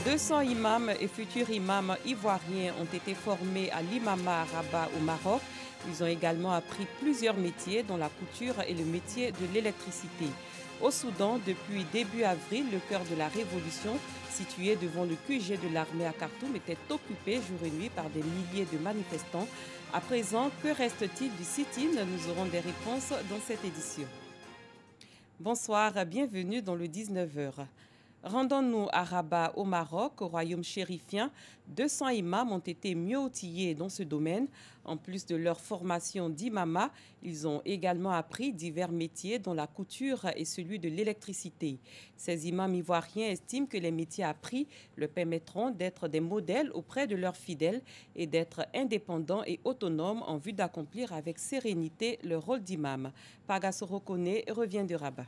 200 imams et futurs imams ivoiriens ont été formés à l'imama à Rabat au Maroc. Ils ont également appris plusieurs métiers, dont la couture et le métier de l'électricité. Au Soudan, depuis début avril, le cœur de la révolution, situé devant le QG de l'armée à Khartoum, était occupé jour et nuit par des milliers de manifestants. À présent, que reste-t-il du sit-in? Nous aurons des réponses dans cette édition. Bonsoir, bienvenue dans le 19h. Rendons-nous à Rabat, au Maroc, au royaume chérifien. 200 imams ont été mieux outillés dans ce domaine. En plus de leur formation d'imama, ils ont également appris divers métiers, dont la couture et celui de l'électricité. Ces imams ivoiriens estiment que les métiers appris leur permettront d'être des modèles auprès de leurs fidèles et d'être indépendants et autonomes en vue d'accomplir avec sérénité leur rôle d'imam. Pagasso Kone revient de Rabat.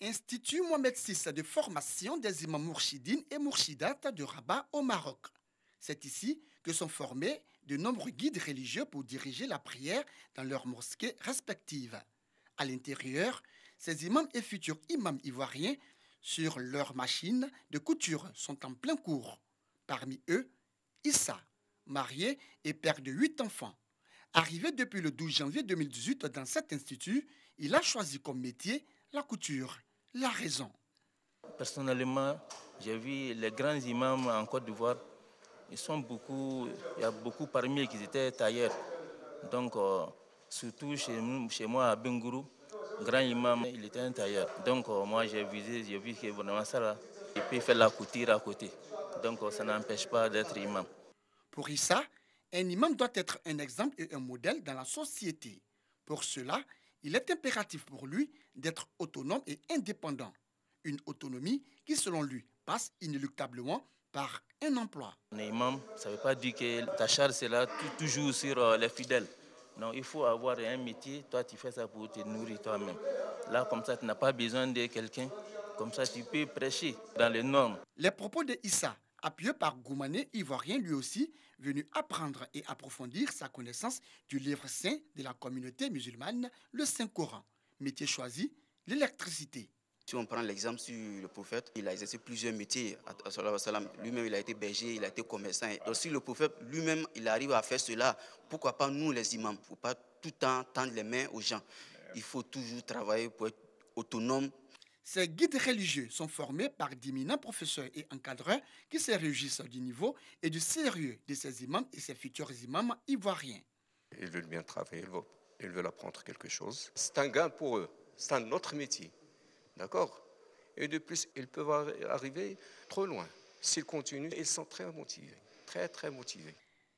Institut Mohamed VI de formation des imams mourchidines et mourchidates de Rabat au Maroc. C'est ici que sont formés de nombreux guides religieux pour diriger la prière dans leurs mosquées respectives. À l'intérieur, ces imams et futurs imams ivoiriens sur leurs machines de couture sont en plein cours. Parmi eux, Issa, marié et père de 8 enfants. Arrivé depuis le 12 janvier 2018 dans cet institut, il a choisi comme métier la couture. La raison. Personnellement, j'ai vu les grands imams en Côte d'Ivoire. Il y a beaucoup parmi eux qui étaient tailleurs. Donc, surtout chez moi à Bengourou, grand imam, il était un tailleur. Donc, moi, j'ai vu que vraiment ça là, il peut faire la couture à côté. Donc, ça n'empêche pas d'être imam. Pour Issa, un imam doit être un exemple et un modèle dans la société. Pour cela, il est impératif pour lui d'être autonome et indépendant. Une autonomie qui, selon lui, passe inéluctablement par un emploi. Un imam, ça ne veut pas dire que ta charge c'est là toujours sur les fidèles. Non, il faut avoir un métier, toi tu fais ça pour te nourrir toi-même. Là, comme ça, tu n'as pas besoin de quelqu'un. Comme ça, tu peux prêcher dans les normes. Les propos de Issa, appuyés par Goumané, ivoirien lui aussi, venu apprendre et approfondir sa connaissance du livre saint de la communauté musulmane, le Saint-Coran. Métier choisi, l'électricité. Si on prend l'exemple sur le prophète, il a exercé plusieurs métiers. Lui-même, il a été berger, il a été commerçant. Donc, si le prophète lui-même, il arrive à faire cela, pourquoi pas nous, les imams? Il ne faut pas tout le temps tendre les mains aux gens. Il faut toujours travailler pour être autonome. Ces guides religieux sont formés par d'éminents professeurs et encadreurs qui se réjouissent du niveau et du sérieux de ces imams et ces futurs imams ivoiriens. Ils veulent bien travailler, ils veulent apprendre quelque chose. C'est un gain pour eux, c'est un autre métier. D'accord? Et de plus, ils peuvent arriver trop loin. S'ils continuent, ils sont très motivés, très motivés.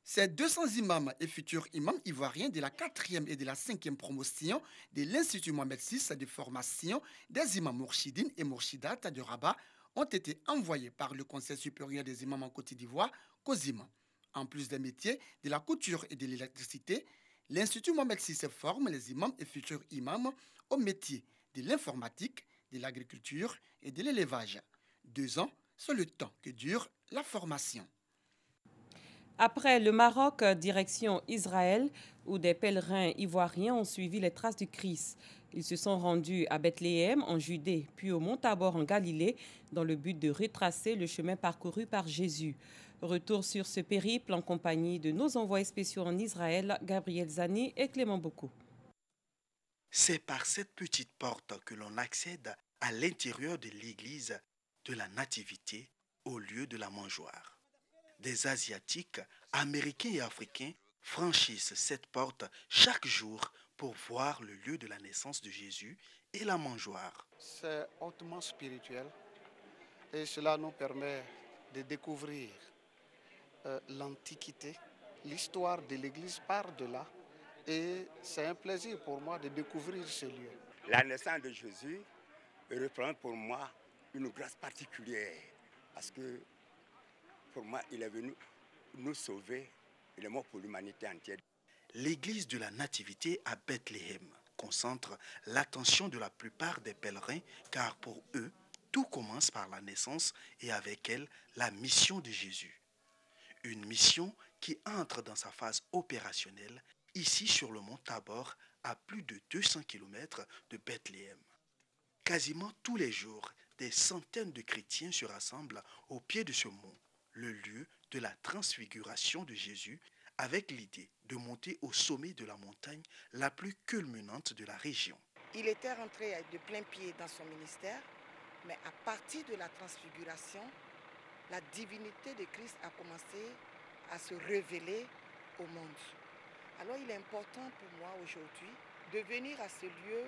Ces 200 imams et futurs imams ivoiriens de la 4e et de la 5e promotion de l'Institut Mohamed VI de formation des imams mourchidines et mourchidates de Rabat ont été envoyés par le Conseil supérieur des imams en Côte d'Ivoire, COSIM. En plus des métiers de la couture et de l'électricité, l'Institut Mohamed VI forme les imams et futurs imams aux métiers de l'informatique, de l'agriculture et de l'élevage. 2 ans, c'est le temps que dure la formation. Après le Maroc, direction Israël, où des pèlerins ivoiriens ont suivi les traces du Christ. Ils se sont rendus à Bethléem, en Judée, puis au mont Tabor, en Galilée, dans le but de retracer le chemin parcouru par Jésus. Retour sur ce périple en compagnie de nos envoyés spéciaux en Israël, Gabriel Zani et Clément Bocco. C'est par cette petite porte que l'on accède à l'intérieur de l'église de la Nativité, au lieu de la mangeoire. Des Asiatiques, Américains et Africains franchissent cette porte chaque jour pour voir le lieu de la naissance de Jésus et la mangeoire. C'est hautement spirituel et cela nous permet de découvrir l'Antiquité, l'histoire de l'Église part de là et c'est un plaisir pour moi de découvrir ce lieu. La naissance de Jésus représente pour moi une grâce particulière parce que pour moi, il est venu nous sauver, il est mort pour l'humanité entière. L'église de la Nativité à Bethléem concentre l'attention de la plupart des pèlerins car pour eux, tout commence par la naissance et avec elle, la mission de Jésus. Une mission qui entre dans sa phase opérationnelle ici sur le mont Tabor à plus de 200 km de Bethléem. Quasiment tous les jours, des centaines de chrétiens se rassemblent au pied de ce mont, le lieu de la transfiguration de Jésus, avec l'idée de monter au sommet de la montagne la plus culminante de la région. Il était rentré de plein pied dans son ministère, mais à partir de la transfiguration, la divinité de Christ a commencé à se révéler au monde. Alors il est important pour moi aujourd'hui de venir à ce lieu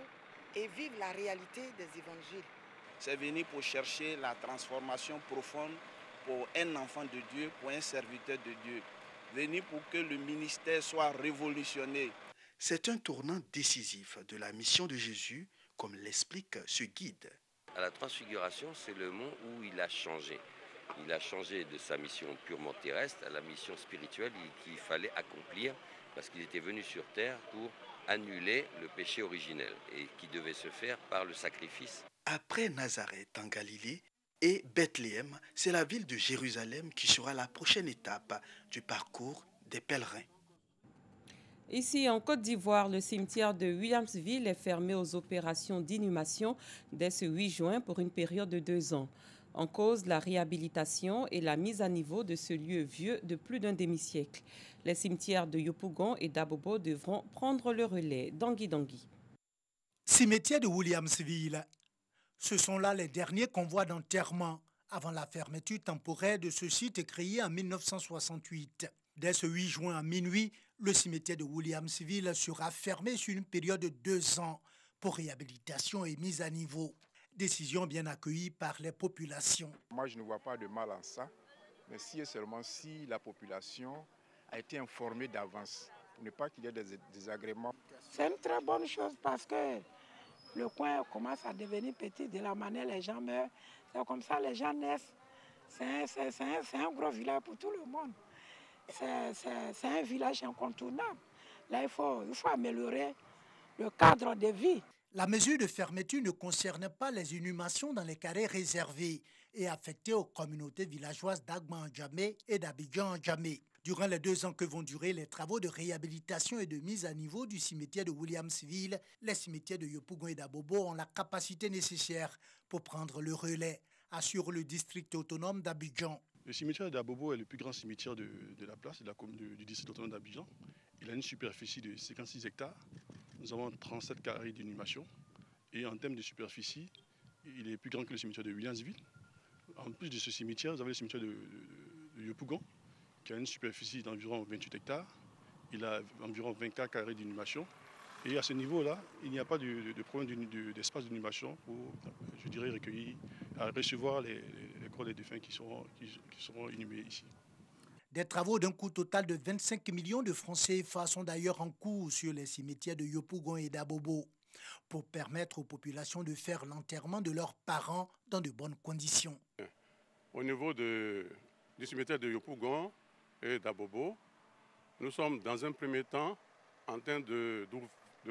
et vivre la réalité des évangiles. C'est venir pour chercher la transformation profonde pour un enfant de Dieu, pour un serviteur de Dieu. Venir pour que le ministère soit révolutionné. C'est un tournant décisif de la mission de Jésus, comme l'explique ce guide. À la transfiguration, c'est le mont où il a changé. Il a changé de sa mission purement terrestre à la mission spirituelle qu'il fallait accomplir parce qu'il était venu sur terre pour annuler le péché originel et qui devait se faire par le sacrifice. Après Nazareth en Galilée et Bethléem, c'est la ville de Jérusalem qui sera la prochaine étape du parcours des pèlerins. Ici, en Côte d'Ivoire, le cimetière de Williamsville est fermé aux opérations d'inhumation dès ce 8 juin pour une période de 2 ans. En cause, la réhabilitation et la mise à niveau de ce lieu vieux de plus d'un demi-siècle. Les cimetières de Yopougon et d'Abobo devront prendre le relais. Dangui. Cimetière de Williamsville. Ce sont là les derniers convois d'enterrement avant la fermeture temporaire de ce site créé en 1968. Dès ce 8 juin à minuit, le cimetière de Williamsville sera fermé sur une période de 2 ans pour réhabilitation et mise à niveau. Décision bien accueillie par les populations. Moi, je ne vois pas de mal en ça, mais si et seulement si la population a été informée d'avance, pour ne pas qu'il y ait des désagréments. C'est une très bonne chose parce que le coin commence à devenir petit de la manière les gens meurent. C'est comme ça les gens naissent. C'est un gros village pour tout le monde. C'est un village incontournable. Là, il faut améliorer le cadre de vie. La mesure de fermeture ne concerne pas les inhumations dans les carrés réservés et affectés aux communautés villageoises d'Agma-Ndjamé et d'Abidjan-Ndjamé. Durant les 2 ans que vont durer les travaux de réhabilitation et de mise à niveau du cimetière de Williamsville, les cimetières de Yopougon et d'Abobo ont la capacité nécessaire pour prendre le relais, assure le district autonome d'Abidjan. Le cimetière d'Abobo est le plus grand cimetière de la place, du district autonome d'Abidjan. Il a une superficie de 56 hectares. Nous avons 37 carrés d'inhumation. Et en termes de superficie, il est plus grand que le cimetière de Williamsville. En plus de ce cimetière, vous avez le cimetière de Yopougon, qui a une superficie d'environ 28 hectares. Il a environ 24 carrés d'inhumation. Et à ce niveau-là, il n'y a pas de problème d'espace d'inhumation pour, je dirais, recevoir les corps des défunts qui seront inhumés ici. Des travaux d'un coût total de 25 millions de francs CFA sont d'ailleurs en cours sur les cimetières de Yopougon et d'Abobo pour permettre aux populations de faire l'enterrement de leurs parents dans de bonnes conditions. Au niveau du cimetière de Yopougon et d'Abobo, nous sommes dans un premier temps en train de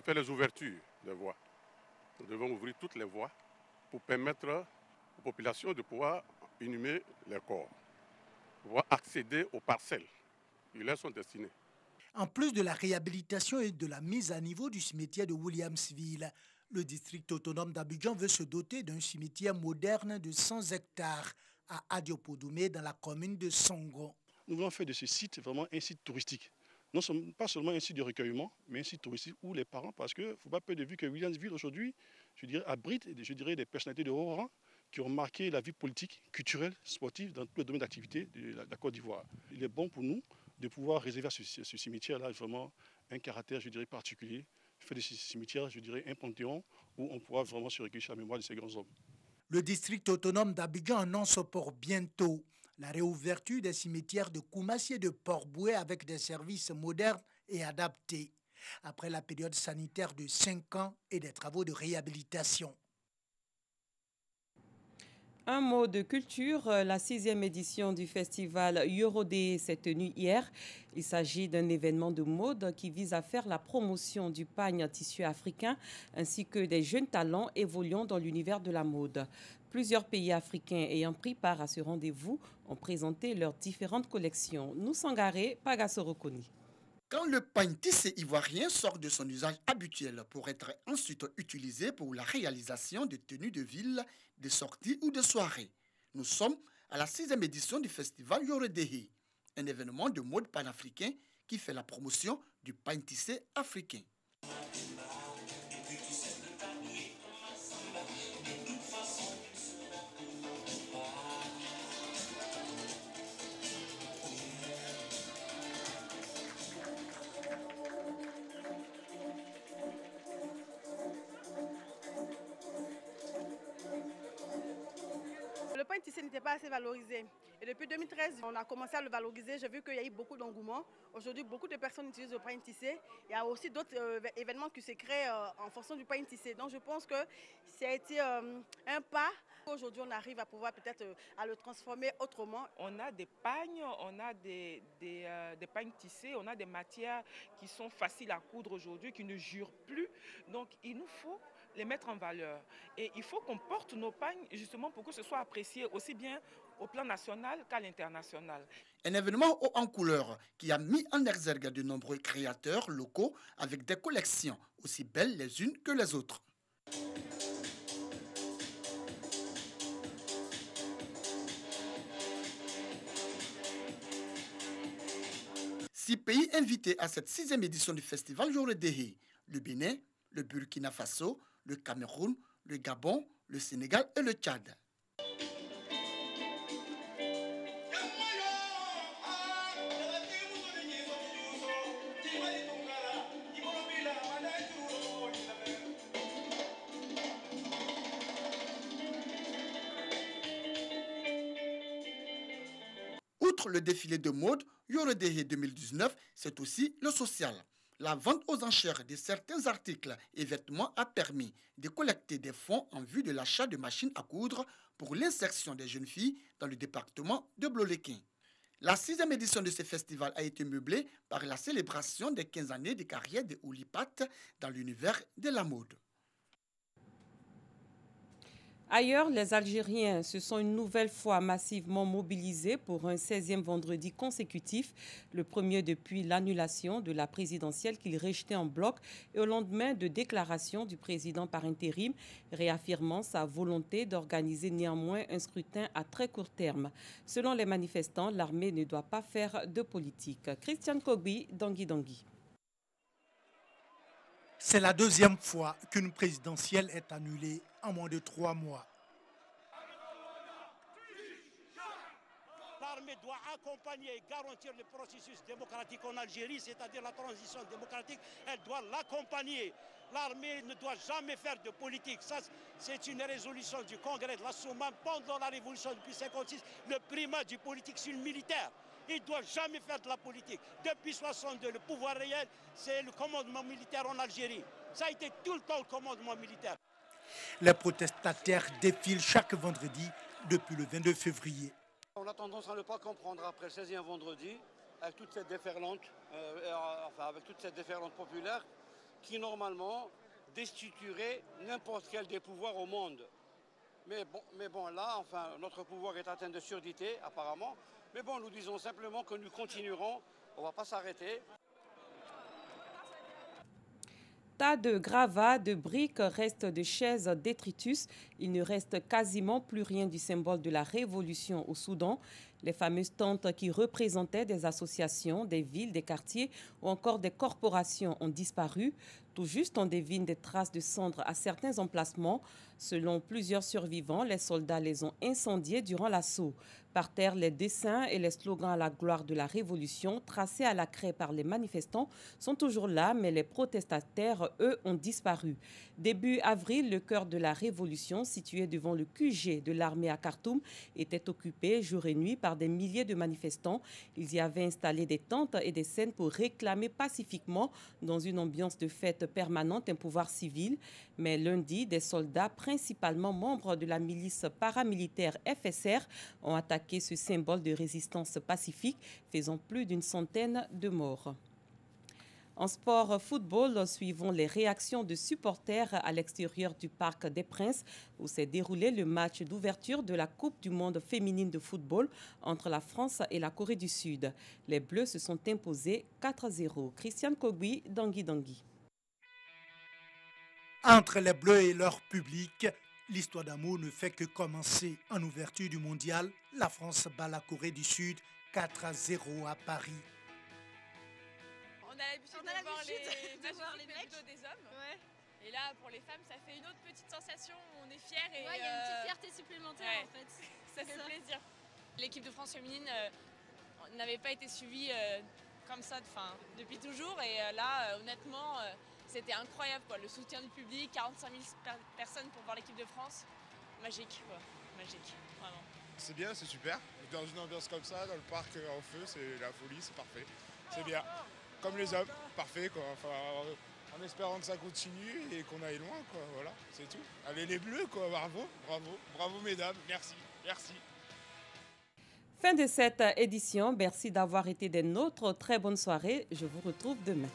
faire les ouvertures des voies. Nous devons ouvrir toutes les voies pour permettre aux populations de pouvoir inhumer leurs corps, pouvoir accéder aux parcelles qui leur sont destinées. En plus de la réhabilitation et de la mise à niveau du cimetière de Williamsville, le district autonome d'Abidjan veut se doter d'un cimetière moderne de 100 hectares à Adiopodoumé dans la commune de Songo. Nous voulons faire de ce site vraiment un site touristique. Non, pas seulement un site de recueillement, mais un site touristique où les parents, parce qu'il ne faut pas perdre de vue que Williamsville aujourd'hui, je dirais, abrite des personnalités de haut rang qui ont marqué la vie politique, culturelle, sportive dans tous les domaines d'activité de la Côte d'Ivoire. Il est bon pour nous de pouvoir réserver à ce cimetière-là vraiment un caractère, je dirais, particulier, faire de ce cimetière, je dirais, un panthéon où on pourra vraiment se recueillir sur la mémoire de ces grands hommes. Le district autonome d'Abidjan annonce pour bientôt la réouverture des cimetières de Koumassi et de Port-Boué avec des services modernes et adaptés, après la période sanitaire de 5 ans et des travaux de réhabilitation. Un mot de culture, la 6e édition du festival Eurodé s'est tenue hier. Il s'agit d'un événement de mode qui vise à faire la promotion du pagne tissu africain ainsi que des jeunes talents évoluant dans l'univers de la mode. Plusieurs pays africains ayant pris part à ce rendez-vous ont présenté leurs différentes collections. Nous Sangaré, Pagasso Rokoni. Quand le pain tissé ivoirien sort de son usage habituel pour être ensuite utilisé pour la réalisation de tenues de ville, de sorties ou de soirées. Nous sommes à la 6e édition du festival Yoredehi, un événement de mode panafricain qui fait la promotion du pain tissé africain. Le pain tissé n'était pas assez valorisé. Et depuis 2013, on a commencé à le valoriser. J'ai vu qu'il y a eu beaucoup d'engouement. Aujourd'hui, beaucoup de personnes utilisent le pain tissé. Il y a aussi d'autres événements qui se créent en fonction du pain tissé. Donc je pense que ça a été un pas. Aujourd'hui, on arrive à pouvoir peut-être à le transformer autrement. On a des pagnes, on a des pagnes tissées, on a des matières qui sont faciles à coudre aujourd'hui, qui ne jurent plus. Donc il nous faut les mettre en valeur. Et il faut qu'on porte nos pagnes justement pour que ce soit apprécié aussi bien au plan national qu'à l'international. Un événement haut en couleur qui a mis en exergue de nombreux créateurs locaux avec des collections aussi belles les unes que les autres. Six pays invités à cette 6e édition du festival Yoredehi: le Bénin, le Burkina Faso, le Cameroun, le Gabon, le Sénégal et le Tchad. Outre le défilé de mode, Yoredehi 2019, c'est aussi le social. La vente aux enchères de certains articles et vêtements a permis de collecter des fonds en vue de l'achat de machines à coudre pour l'insertion des jeunes filles dans le département de Bloléquin. La 6e édition de ce festival a été meublée par la célébration des 15 années de carrière de Oulipat dans l'univers de la mode. Ailleurs, les Algériens se sont une nouvelle fois massivement mobilisés pour un 16e vendredi consécutif, le premier depuis l'annulation de la présidentielle qu'ils rejetaient en bloc et au lendemain de déclaration du président par intérim, réaffirmant sa volonté d'organiser néanmoins un scrutin à très court terme. Selon les manifestants, l'armée ne doit pas faire de politique. Christian Kogbi, Dangui. C'est la deuxième fois qu'une présidentielle est annulée en moins de 3 mois. L'armée doit accompagner et garantir le processus démocratique en Algérie, c'est-à-dire la transition démocratique. Elle doit l'accompagner. L'armée ne doit jamais faire de politique. Ça, c'est une résolution du Congrès de la Soumane pendant la révolution depuis 1956. Le primat du politique sur le militaire. Il ne doit jamais faire de la politique. Depuis 1962, le pouvoir réel, c'est le commandement militaire en Algérie. Ça a été tout le temps le commandement militaire. Les protestataires défilent chaque vendredi depuis le 22 février. On a tendance à ne pas comprendre après le 16e vendredi, avec toute cette déferlante, populaire, qui normalement destituerait n'importe quel des pouvoirs au monde. Mais bon, là, notre pouvoir est atteint de surdité, apparemment. Mais bon, nous disons simplement que nous continuerons, on ne va pas s'arrêter. Tas de gravats, de briques, restes de chaises, détritus. Il ne reste quasiment plus rien du symbole de la révolution au Soudan. Les fameuses tentes qui représentaient des associations, des villes, des quartiers ou encore des corporations ont disparu. Tout juste, on devine des traces de cendres à certains emplacements. Selon plusieurs survivants, les soldats les ont incendiés durant l'assaut. Par terre, les dessins et les slogans à la gloire de la Révolution, tracés à la craie par les manifestants, sont toujours là, mais les protestataires, eux, ont disparu. Début avril, le cœur de la Révolution, situé devant le QG de l'armée à Khartoum, était occupé jour et nuit par des milliers de manifestants. Ils y avaient installé des tentes et des scènes pour réclamer pacifiquement, dans une ambiance de fête permanente, un pouvoir civil. Mais lundi, des soldats, principalement membres de la milice paramilitaire FSR, ont attaqué ce symbole de résistance pacifique, faisant plus d'une centaine de morts. En sport football, suivons les réactions de supporters à l'extérieur du Parc des Princes où s'est déroulé le match d'ouverture de la Coupe du monde féminine de football entre la France et la Corée du Sud. Les Bleus se sont imposés 4-0. Christiane Kogui, Dangui. Entre les Bleus et leur public, l'histoire d'amour ne fait que commencer. En ouverture du mondial, la France bat la Corée du Sud 4-0 à Paris. On a l'habitude de voir les mecs plutôt des hommes. Ouais. Et là, pour les femmes, ça fait une autre petite sensation où on est fiers. Ouais, il y a une petite fierté supplémentaire en fait. Ça fait plaisir. L'équipe de France féminine n'avait pas été suivie comme ça depuis toujours. Et là, honnêtement, c'était incroyable. Le soutien du public, 45 000 personnes pour voir l'équipe de France. Magique, magique, vraiment. C'est bien, c'est super. Dans une ambiance comme ça, dans le parc en feu, c'est la folie, c'est parfait. C'est bien. Comme les hommes, parfait quoi. Enfin, en espérant que ça continue et qu'on aille loin quoi. Voilà, c'est tout. Allez les Bleus quoi, bravo mesdames, merci. Fin de cette édition, merci d'avoir été des nôtres. Très bonne soirée, je vous retrouve demain.